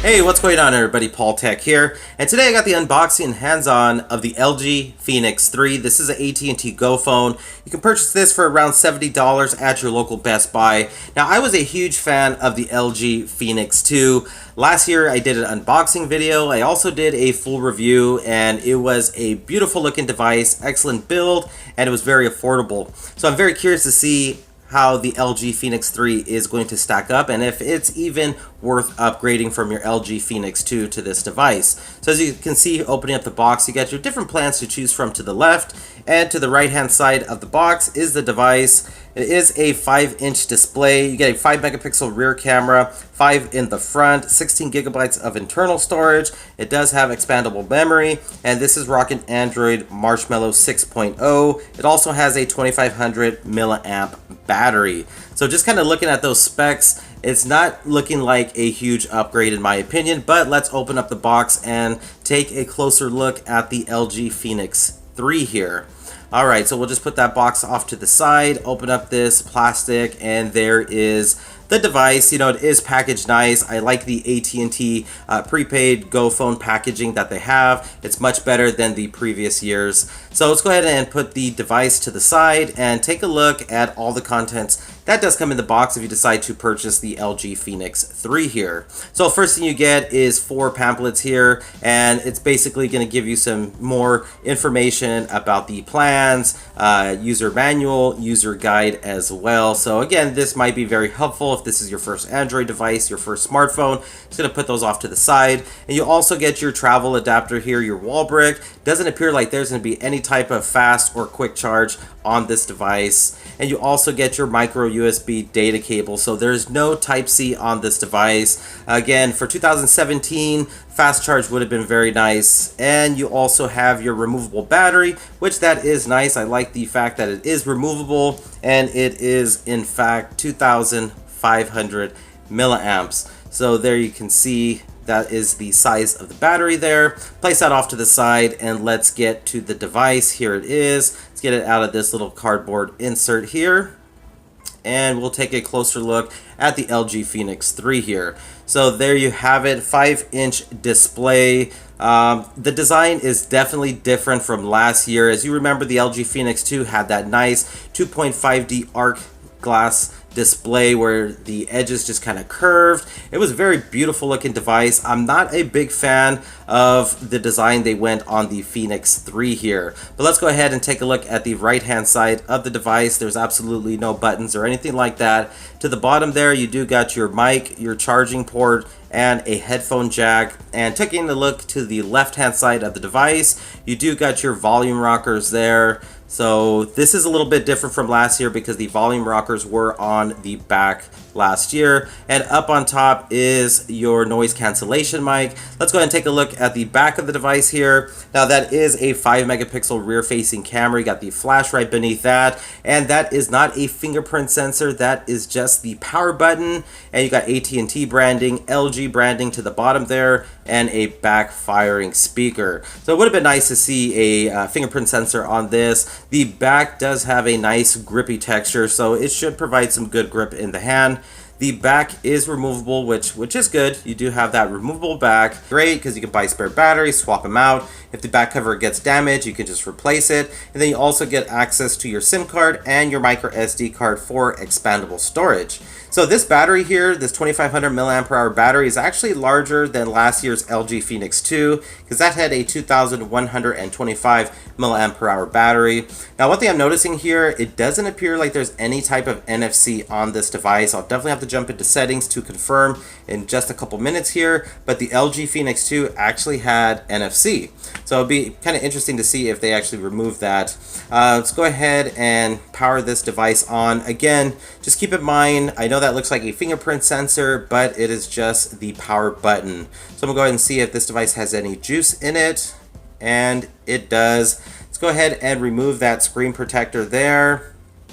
Hey, what's going on everybody? Paul Tech here, and today I got the unboxing and hands-on of the LG Phoenix 3. This is an AT&T GoPhone. You can purchase this for around $70 at your local Best Buy. Now, I was a huge fan of the LG Phoenix 2. Last year I did an unboxing video. I also did a full review, and it was a beautiful looking device, excellent build, and it was very affordable. So I'm very curious to see how the LG Phoenix 3 is going to stack up and if it's even worth upgrading from your LG Phoenix 2 to this device. So as you can see, opening up the box, you got your different plans to choose from to the left, and to the right hand side of the box is the device. It is a 5-inch display. You get a 5 megapixel rear camera, 5 in the front, 16 gigabytes of internal storage. It does have expandable memory, and this is rocking Android Marshmallow 6.0. It also has a 2500 milliamp battery. So just kind of looking at those specs, it's not looking like a huge upgrade in my opinion, but let's open up the box and take a closer look at the LG Phoenix 3 here. Alright, so we'll just put that box off to the side, open up this plastic, and there is the device. You know, it is packaged nice. I like the AT&T prepaid GoPhone packaging that they have. It's much better than the previous years. So let's go ahead and put the device to the side and take a look at all the contents that does come in the box if you decide to purchase the LG Phoenix 3 here. So first thing you get is 4 pamphlets here, and it's basically going to give you some more information about the plans, user manual, user guide as well. So again, this might be very helpful if this is your first Android device, your first smartphone. Just going to put those off to the side. And you also get your travel adapter here, your wall brick. Doesn't appear like there's going to be any type of fast or quick charge on this device. And you also get your micro USB data cable. So there's no Type-C on this device. Again, for 2017, fast charge would have been very nice. And you also have your removable battery, which that is nice. I like the fact that it is removable, and it is in fact 2500 milliamps. So there you can see that is the size of the battery there. Place that off to the side, and let's get to the device. Here it is. Let's get it out of this little cardboard insert here, and we'll take a closer look at the LG Phoenix 3 here. So there you have it, 5-inch display. The design is definitely different from last year. As you remember, the LG Phoenix 2 had that nice 2.5D arc glass display where the edges just kind of curved. It was a very beautiful looking device. I'm not a big fan of the design they went on the Phoenix 3 here. But let's go ahead and take a look at the right hand side of the device. There's absolutely no buttons or anything like that. To the bottom there, you do got your mic, your charging port, and a headphone jack. And taking a look to the left hand side of the device, you do got your volume rockers there. So this is a little bit different from last year because the volume rockers were on the back last year. And up on top is your noise cancellation mic. Let's go ahead and take a look at the back of the device here. Now that is a 5 megapixel rear facing camera. You got the flash right beneath that, and that is not a fingerprint sensor. That is just the power button, and you got AT&T branding, LG branding to the bottom there, and a backfiring speaker. So it would have been nice to see a fingerprint sensor on this. The back does have a nice grippy texture, so it should provide some good grip in the hand. The back is removable, which is good. You do have that removable back. Great, because you can buy spare batteries, swap them out. If the back cover gets damaged, you can just replace it. And then you also get access to your SIM card and your micro SD card for expandable storage. So this battery here, this 2500 milliamp hour battery, is actually larger than last year's LG Phoenix 2 because that had a 2125 milliamp hour battery. Now one thing I'm noticing here, it doesn't appear like there's any type of NFC on this device. I'll definitely have to jump into settings to confirm in just a couple minutes here, but the LG Phoenix 2 actually had NFC. So it'll be kind of interesting to see if they actually remove that. Let's go ahead and power this device on. Again, just keep in mind, I know that looks like a fingerprint sensor, but it is just the power button. So I'm gonna go ahead and see if this device has any juice in it, and it does. Let's go ahead and remove that screen protector there.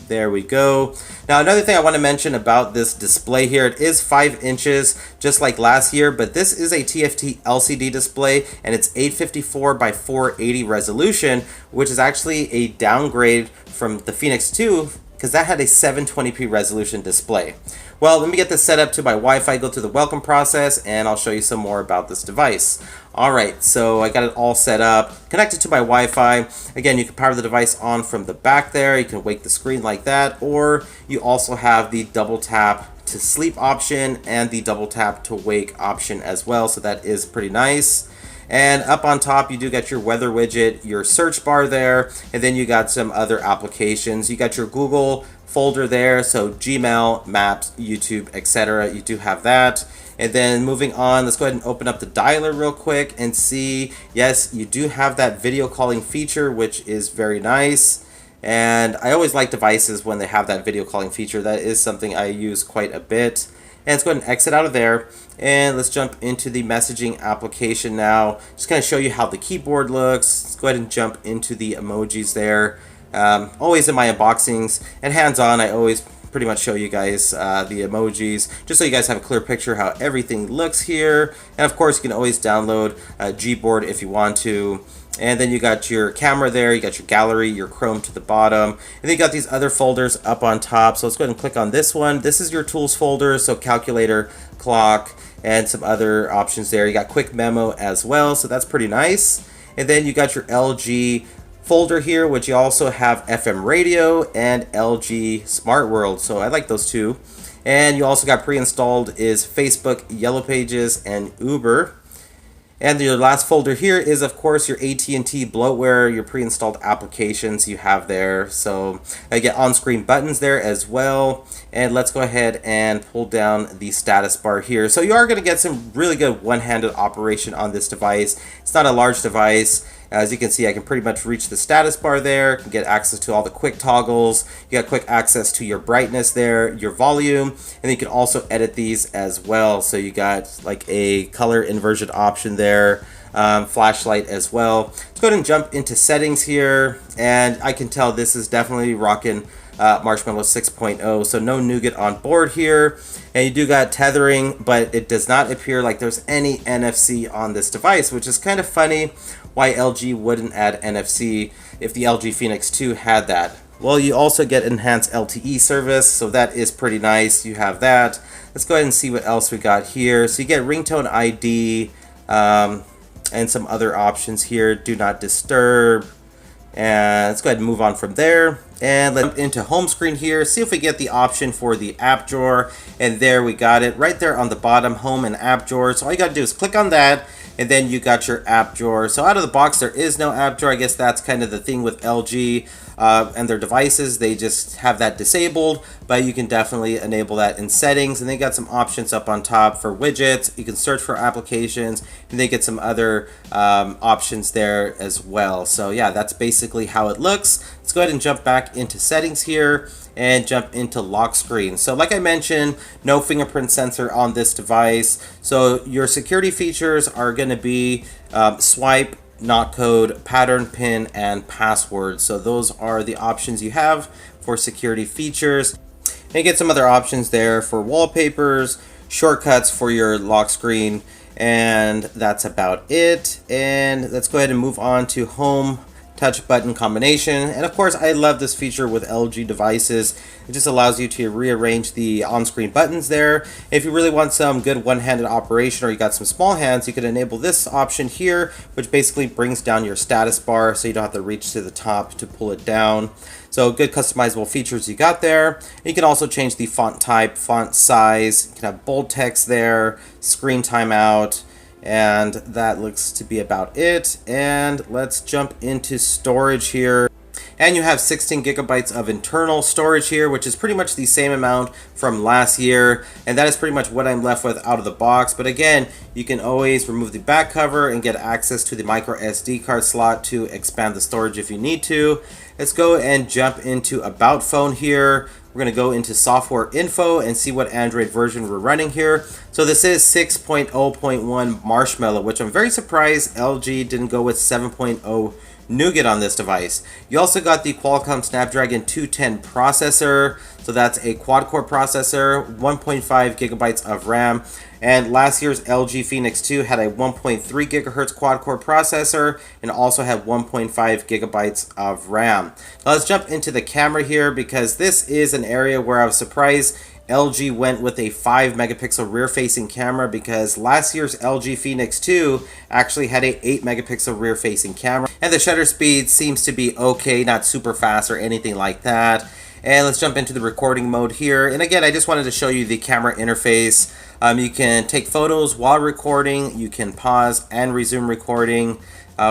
There we go. Now another thing I want to mention about this display here, it is 5 inches just like last year, but this is a TFT LCD display, and it's 854 by 480 resolution, which is actually a downgrade from the Phoenix 2 because that had a 720p resolution display. Well, let me get this set up to my Wi-Fi, go through the welcome process, and I'll show you some more about this device. Alright, so I got it all set up, connected to my Wi-Fi. Again, you can power the device on from the back there, you can wake the screen like that, or you also have the double tap to sleep option and the double tap to wake option as well, so that is pretty nice. And up on top, you do get your weather widget, your search bar there, and then you got some other applications. You got your Google folder there, so Gmail, Maps, YouTube, etc. You do have that. And then moving on, let's go ahead and open up the dialer real quick and see, yes, you do have that video calling feature, which is very nice. And I always like devices when they have that video calling feature. That is something I use quite a bit. And let's go ahead and exit out of there, and let's jump into the messaging application now. Just kind of show you how the keyboard looks. Let's go ahead and jump into the emojis there. Always in my unboxings and hands-on, I always pretty much show you guys the emojis, just so you guys have a clear picture how everything looks here. And of course, you can always download Gboard if you want to. And then you got your camera there, you got your gallery, your Chrome to the bottom, and then you got these other folders up on top. So let's go ahead and click on this one. This is your tools folder, so calculator, clock, and some other options there. You got quick memo as well, so that's pretty nice. And then you got your LG folder here, which you also have FM radio and LG Smart World, so I like those two. And you also got pre-installed is Facebook, Yellow Pages, and Uber. And your last folder here is, of course, your AT&T bloatware, your pre-installed applications you have there. So I get on-screen buttons there as well. And let's go ahead and pull down the status bar here. So you are going to get some really good one-handed operation on this device. It's not a large device. As you can see, I can pretty much reach the status bar there, can get access to all the quick toggles. You got quick access to your brightness there, your volume, and then you can also edit these as well. So you got like a color inversion option there, flashlight as well. Let's go ahead and jump into settings here, and I can tell this is definitely rocking Marshmallow 6.0, so no nougat on board here. And you do got tethering, but it does not appear like there's any NFC on this device, which is kind of funny why LG wouldn't add NFC if the LG Phoenix 2 had that. Well, you also get enhanced LTE service, so that is pretty nice. You have that. Let's go ahead and see what else we got here. So you get ringtone ID and some other options here. Do not disturb. And let's go ahead and move on from there. And let's jump into home screen here, see if we get the option for the app drawer. And there we got it right there on the bottom, home and app drawer. So all you got to do is click on that, and then you got your app drawer. So out of the box, there is no app drawer. I guess that's kind of the thing with LG and their devices. They just have that disabled, but you can definitely enable that in settings. And they got some options up on top for widgets. You can search for applications, and they get some other options there as well. So yeah, that's basically how it looks. Let's go ahead and jump back into settings here and jump into lock screen. So like I mentioned, no fingerprint sensor on this device. So your security features are going to be swipe, not code, pattern, pin, and password. So those are the options you have for security features. And you get some other options there for wallpapers, shortcuts for your lock screen, and that's about it. And let's go ahead and move on to home touch button combination. And of course, I love this feature with LG devices. It just allows you to rearrange the on-screen buttons there. If you really want some good one-handed operation, or you got some small hands, you can enable this option here, which basically brings down your status bar so you don't have to reach to the top to pull it down. So good customizable features you got there. You can also change the font type, font size. You can have bold text there, screen timeout, and that looks to be about it. And let's jump into storage here. And you have 16 gigabytes of internal storage here, which is pretty much the same amount from last year. And that is pretty much what I'm left with out of the box. But again, you can always remove the back cover and get access to the micro SD card slot to expand the storage if you need to. Let's go and jump into About Phone here. We're going to go into software info and see what Android version we're running here. So this is 6.0.1 Marshmallow, which I'm very surprised LG didn't go with 7.0 Nougat on this device. You also got the Qualcomm Snapdragon 210 processor, so that's a quad-core processor, 1.5 gigabytes of RAM, and last year's LG Phoenix 2 had a 1.3 gigahertz quad-core processor and also had 1.5 gigabytes of RAM. Now let's jump into the camera here, because this is an area where I was surprised LG went with a 5 megapixel rear facing camera, because last year's LG Phoenix 2 actually had a 8 megapixel rear facing camera, and the shutter speed seems to be okay, not super fast or anything like that. And let's jump into the recording mode here. And again, I just wanted to show you the camera interface. You can take photos while recording, you can pause and resume recording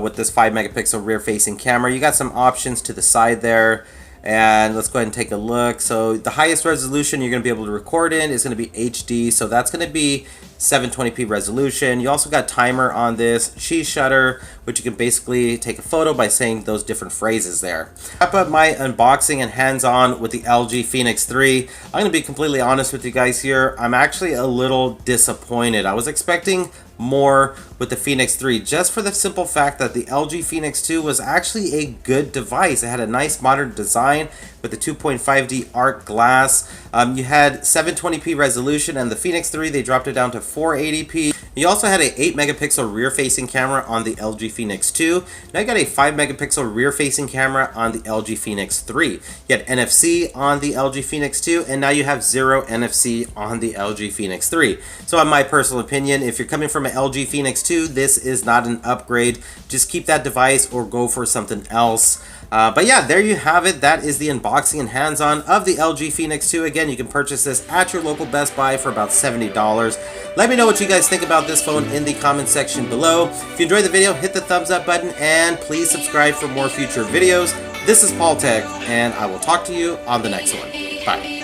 with this 5 megapixel rear facing camera. You got some options to the side there. And let's go ahead and take a look. So the highest resolution you're going to be able to record in is going to be HD. So that's going to be 720p resolution. You also got timer on this, cheese shutter, which you can basically take a photo by saying those different phrases there. Wrap up my unboxing and hands-on with the LG Phoenix 3. I'm going to be completely honest with you guys here. I'm actually a little disappointed. I was expecting more with the Phoenix 3, just for the simple fact that the LG Phoenix 2 was actually a good device. It had a nice modern design with the 2.5D arc glass. You had 720p resolution, and the Phoenix 3 they dropped it down to 480p. You also had a 8 megapixel rear facing camera on the LG Phoenix 2. Now you got a 5 megapixel rear facing camera on the LG Phoenix 3. You had NFC on the LG Phoenix 2, and now you have 0 NFC on the LG Phoenix 3. So in my personal opinion, if you're coming from an LG Phoenix 2, this is not an upgrade. Just keep that device or go for something else. But yeah, there you have it. That is the unboxing and hands-on of the LG Phoenix 2. Again, you can purchase this at your local Best Buy for about $70. Let me know what you guys think about this phone in the comment section below. If you enjoyed the video, hit the thumbs up button and please subscribe for more future videos. This is Paul Tech, and I will talk to you on the next one. Bye.